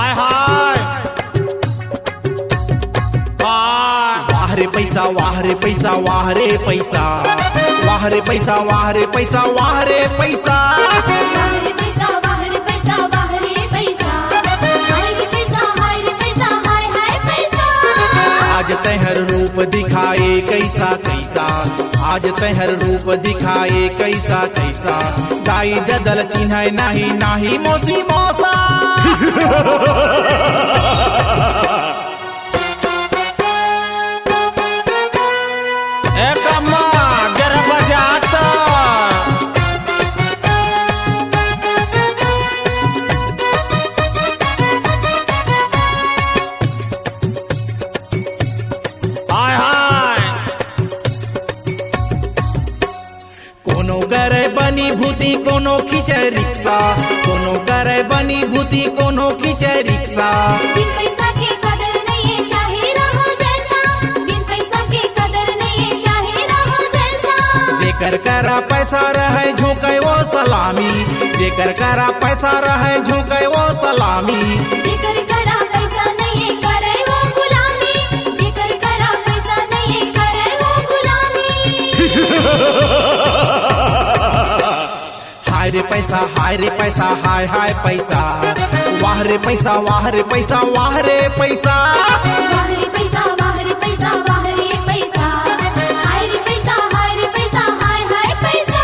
हाय हाय वाह रे पैसा वाह रे पैसा वाह रे पैसा वाह रे पैसा वाह रे पैसा वाह रे पैसा आज तहर रूप दिखाए कैसा कैसा आज तहर रूप दिखाए कैसा कैसा गाई ददल चिन्ह नाही नाही मोसी मोसा एक अम्मा जरा बजाता हाय हाय कोनो करे बनी भूती कोनो खींचे रिक्शा कोनो करे बनी भूती कोनो खींचे रिक्शा बिन पैसा के कदर नहीं है चाहे रहो जैसा बिन पैसा के कदर नहीं है चाहे रहो जैसा जेकर करा पैसा रहे झोंके वो सलामी जेकर करा पैसा रहे झोंके वो सलामी जेकर करा पैसा नहीं है करे वो गुलामी जेकर करा पैसा नहीं है करे वो गुलामी हाय रे पैसा हाय रे पैसा हाय हाय पैसा वाह रे पैसा वाह रे पैसा वाह रे पैसा वाह रे पैसा वाह रे पैसा वाह रे पैसा हाय रे पैसा हाय रे पैसा हाय हाय पैसा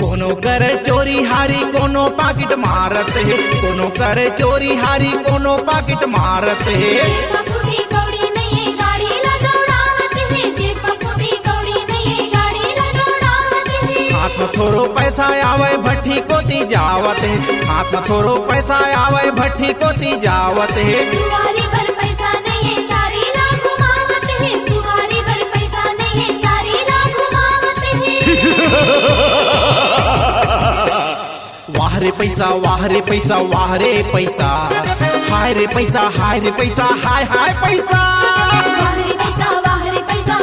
कोनो करे चोरी हारी कोनो पाकिट मारत है कोनो करे चोरी हारी कोनो पाकिट मारत है जेब फूटी कौड़ी नहीं है गाड़ी लगौड़ावत है जेब फूटी कौड़ी नहीं है गाड़ी लगौड़ावत है हाथ में थोड़ो पैसा आवे भट्टी कोती जावत है हाथ में थोड़ो पैसा आवे भट्टी कोती जावत है सुवारी भर पैसा नहीं है सारी ना घुमावत है सुवारी भर पैसा नहीं है सारी ना घुमावत है वाह रे पैसा वाह रे पैसा वाह रे पैसा हाय रे पैसा हाय रे पैसा हाय हाय पैसा वाह रे पैसा वाह रे पैसा